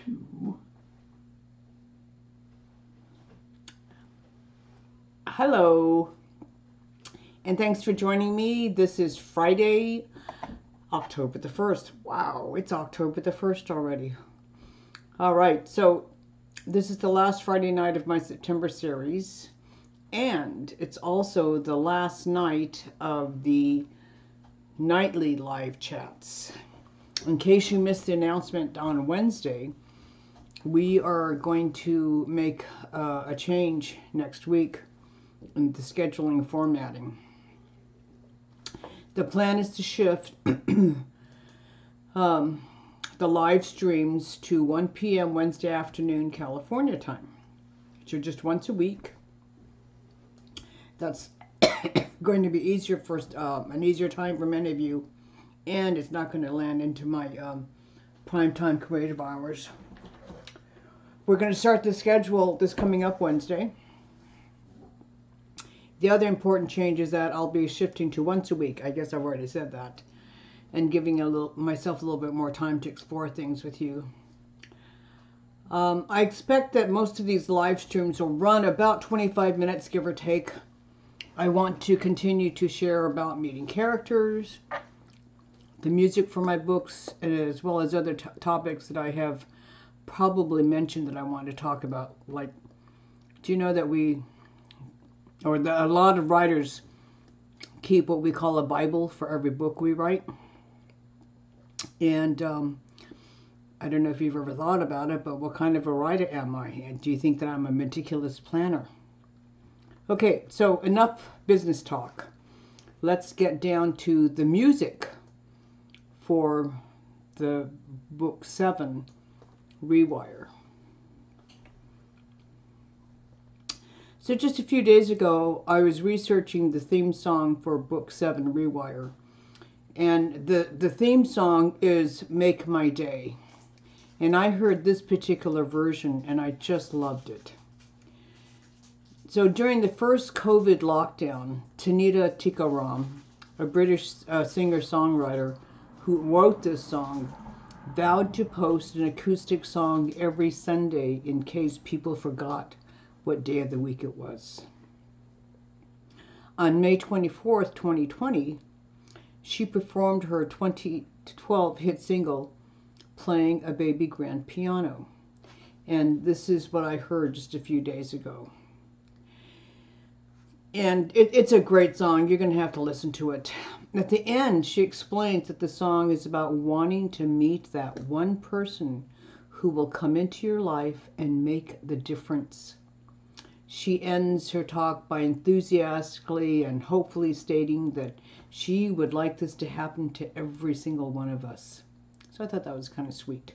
2. Hello, and thanks for joining me. This is Friday, October the 1st. Wow, it's October the 1st already. All right, so this is the last Friday night of my September series, and it's also the last night of the nightly live chats. In case you missed the announcement on Wednesday, we are going to make a change next week in the scheduling formatting. The plan is to shift the live streams to 1 p.m. Wednesday afternoon California time. So just once a week. That's going to be easier for an easier time for many of you, and it's not going to land into my primetime creative hours. We're going to start the schedule this coming up Wednesday. The other important change is that I'll be shifting to once a week. I guess I've already said that. And giving myself a little bit more time to explore things with you. I expect that most of these live streams will run about 25 minutes, give or take. I want to continue to share about meeting characters, the music for my books, as well as other topics that I have probably mentioned that I want to talk about. Like, do you know that a lot of writers keep what we call a Bible for every book we write? And I don't know if you've ever thought about it, but what kind of a writer am I? And do you think that I'm a meticulous planner? Okay, so enough business talk. Let's get down to the music for the book 7, Rewire. So just a few days ago, I was researching the theme song for book 7, Rewire. And the theme song is Make My Day. And I heard this particular version and I just loved it. So during the first COVID lockdown, Tanita Tikaram, a British singer-songwriter who wrote this song, vowed to post an acoustic song every Sunday in case people forgot what day of the week it was. On May 24th, 2020, she performed her 2012 hit single, Playing a Baby Grand Piano. And this is what I heard just a few days ago. And it's a great song. You're going to have to listen to it. At the end, she explains that the song is about wanting to meet that one person who will come into your life and make the difference. She ends her talk by enthusiastically and hopefully stating that she would like this to happen to every single one of us. So I thought that was kind of sweet.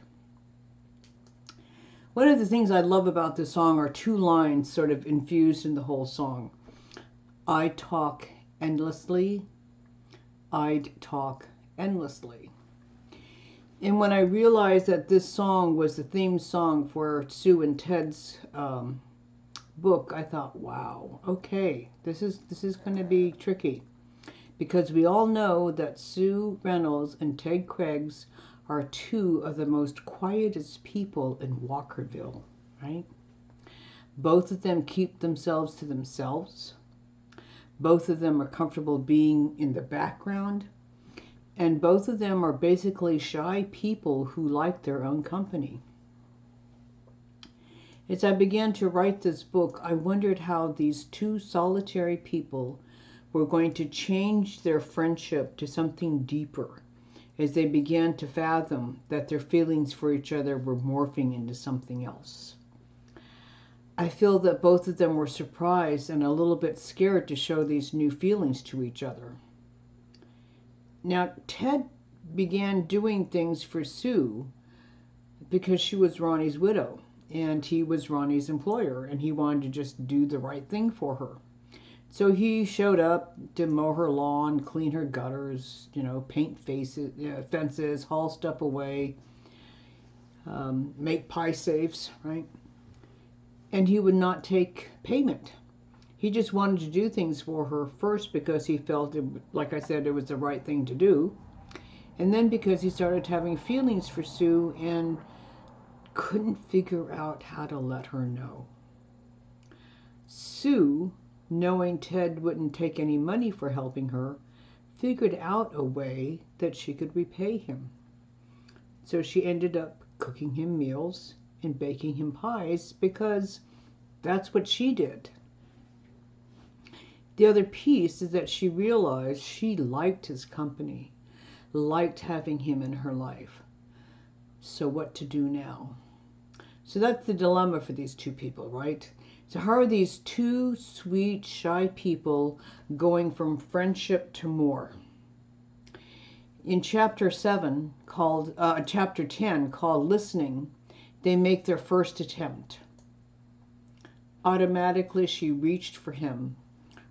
One of the things I love about this song are 2 lines sort of infused in the whole song. I talk endlessly, I'd talk endlessly. And when I realized that this song was the theme song for Sue and Ted's book, I thought, wow, okay, this is going to be tricky, because we all know that Sue Reynolds and Ted Craigs are 2 of the most quietest people in Walkerville, right? Both of them keep themselves to themselves. Both of them are comfortable being in the background. And both of them are basically shy people who like their own company. As I began to write this book, I wondered how these 2 solitary people were going to change their friendship to something deeper as they began to fathom that their feelings for each other were morphing into something else. I feel that both of them were surprised and a little bit scared to show these new feelings to each other. Now, Ted began doing things for Sue because she was Ronnie's widow, and he was Ronnie's employer, and he wanted to just do the right thing for her. So he showed up to mow her lawn, clean her gutters, paint fences, haul stuff away, make pie safes, right? And he would not take payment. He just wanted to do things for her first because he felt, like I said, it was the right thing to do. And then because he started having feelings for Sue and couldn't figure out how to let her know. Sue, knowing Ted wouldn't take any money for helping her, figured out a way that she could repay him. So she ended up cooking him meals and baking him pies because that's what she did. The other piece is that she realized she liked his company, liked having him in her life. So what to do now? So that's the dilemma for these two people, right? So how are these two sweet, shy people going from friendship to more? In chapter 10, called Listening, they make their first attempt. Automatically, she reached for him,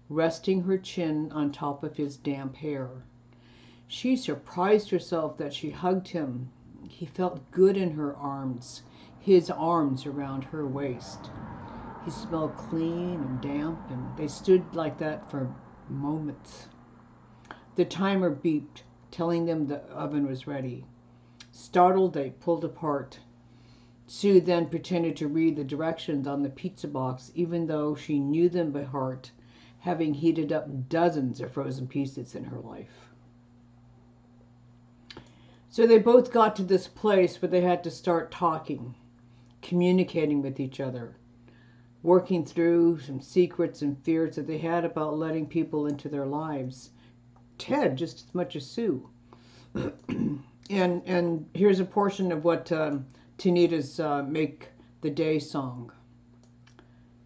resting her chin on top of his damp hair. She surprised herself that she hugged him. He felt good in her arms, his arms around her waist. He smelled clean and damp, and they stood like that for moments. The timer beeped, telling them the oven was ready. Startled, they pulled apart. Sue then pretended to read the directions on the pizza box, even though she knew them by heart, having heated up dozens of frozen pizzas in her life. So they both got to this place where they had to start talking, communicating with each other, working through some secrets and fears that they had about letting people into their lives. Ted just as much as Sue. And here's a portion of what Tanita's Make the Day song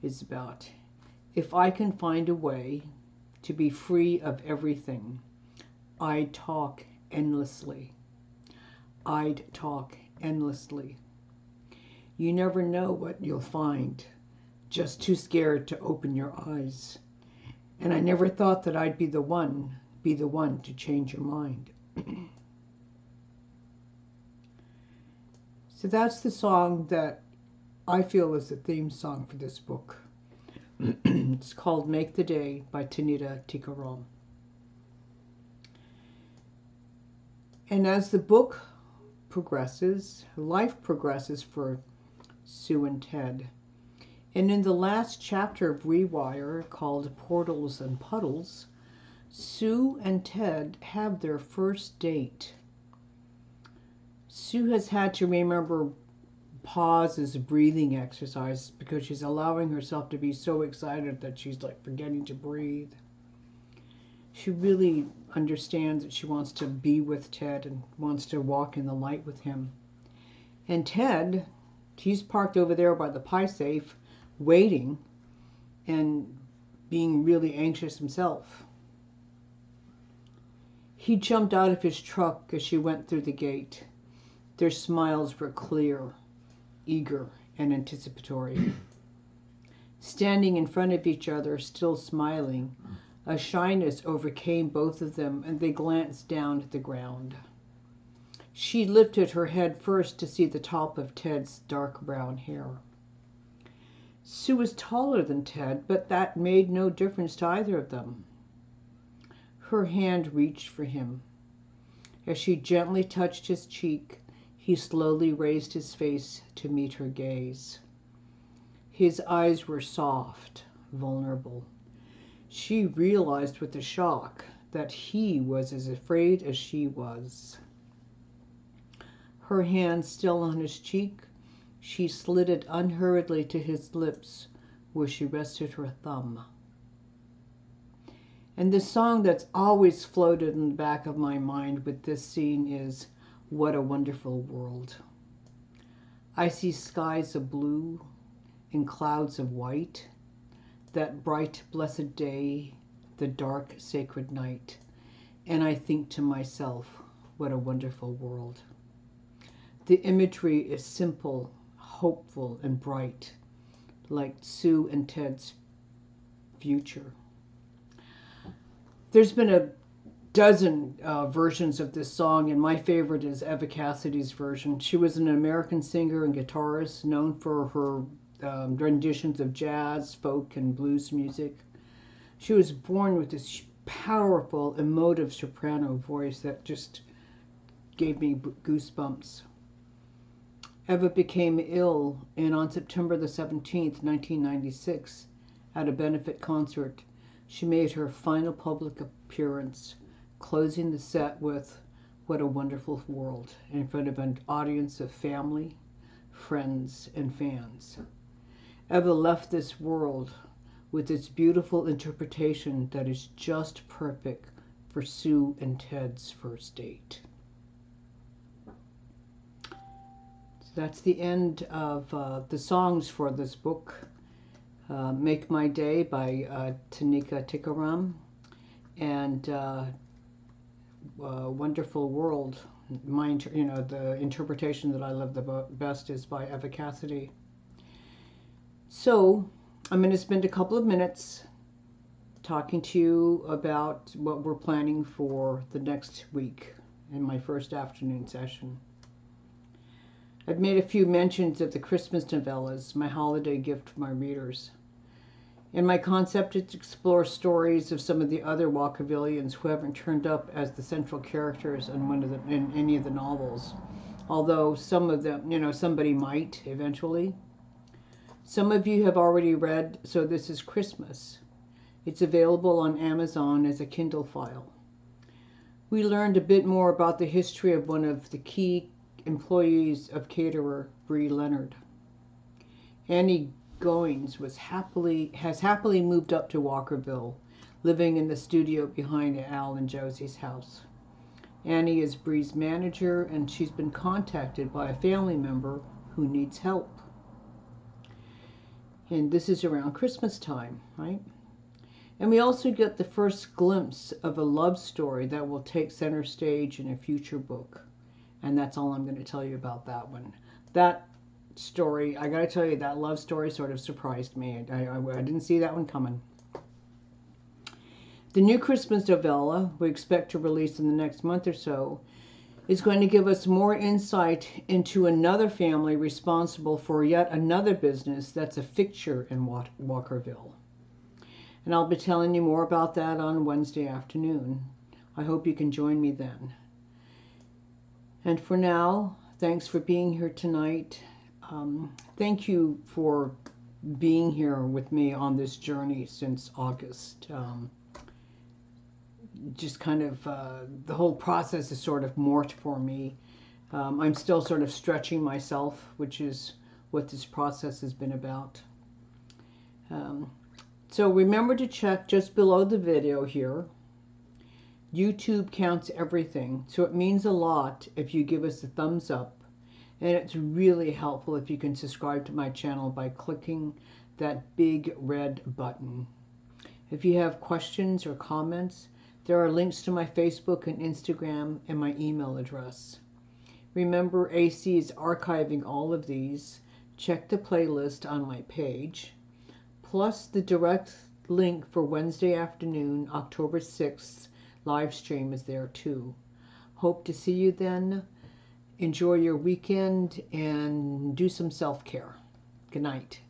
is about. If I can find a way to be free of everything, I'd talk endlessly. I'd talk endlessly. You never know what you'll find. Just too scared to open your eyes. And I never thought that I'd be the one to change your mind. So that's the song that I feel is the theme song for this book. It's called Make the Day by Tanita Tikaram. And as the book progresses, life progresses for Sue and Ted. And in the last chapter of Rewire, called Portals and Puddles, Sue and Ted have their first date. Sue has had to remember pause as a breathing exercise because she's allowing herself to be so excited that she's like forgetting to breathe. She really understands that she wants to be with Ted and wants to walk in the light with him. And Ted, he's parked over there by the pie safe, waiting and being really anxious himself. He jumped out of his truck as she went through the gate. Their smiles were clear, eager, and anticipatory. Standing in front of each other, still smiling, a shyness overcame both of them, and they glanced down at the ground. She lifted her head first to see the top of Ted's dark brown hair. Sue was taller than Ted, but that made no difference to either of them. Her hand reached for him. As she gently touched his cheek, he slowly raised his face to meet her gaze. His eyes were soft, vulnerable. She realized with a shock that he was as afraid as she was. Her hand still on his cheek, she slid it unhurriedly to his lips, where she rested her thumb. And the song that's always floated in the back of my mind with this scene is What a Wonderful World. I see skies of blue and clouds of white, that bright, blessed day, the dark, sacred night, and I think to myself, what a wonderful world. The imagery is simple, hopeful, and bright, like Sue and Ted's future. There's been a dozen versions of this song, and my favorite is Eva Cassidy's version. She was an American singer and guitarist known for her renditions of jazz, folk, and blues music. She was born with this powerful, emotive soprano voice that just gave me goosebumps. Eva became ill, and on September the 17th, 1996, at a benefit concert, she made her final public appearance, closing the set with "What a Wonderful World" in front of an audience of family, friends, and fans. Eva left this world with its beautiful interpretation that is just perfect for Sue and Ted's first date. So that's the end of the songs for this book. Make My Day by Tanika Tikaram, and Wonderful World. The interpretation that I love the best is by Eva Cassidy. So I'm going to spend a couple of minutes talking to you about what we're planning for the next week in my first afternoon session. I've made a few mentions of the Christmas novellas, my holiday gift for my readers. And my concept is to explore stories of some of the other Walkervillians who haven't turned up as the central characters in any of the novels. Although some of them, somebody might eventually. Some of you have already read So This Is Christmas. It's available on Amazon as a Kindle file. We learned a bit more about the history of one of the key employees of caterer Bree Leonard. Annie Goings has happily moved up to Walkerville, living in the studio behind Al and Josie's house. Annie is Bree's manager, and she's been contacted by a family member who needs help. And this is around Christmas time, right? And we also get the first glimpse of a love story that will take center stage in a future book. And that's all I'm going to tell you about that one. That story, I gotta tell you, that love story sort of surprised me. I didn't see that one coming. The new Christmas novella we expect to release in the next month or so is going to give us more insight into another family responsible for yet another business that's a fixture in Walkerville. And I'll be telling you more about that on Wednesday afternoon. I hope you can join me then. And for now, thanks for being here tonight. Thank you for being here with me on this journey since August. Just kind of, the whole process is sort of morphed for me. I'm still sort of stretching myself, which is what this process has been about. So remember to check just below the video here. YouTube counts everything, so it means a lot if you give us a thumbs up. And it's really helpful if you can subscribe to my channel by clicking that big red button. If you have questions or comments, there are links to my Facebook and Instagram and my email address. Remember, AC is archiving all of these. Check the playlist on my page. Plus the direct link for Wednesday afternoon, October 6th, live stream is there too. Hope to see you then. Enjoy your weekend and do some self-care. Good night.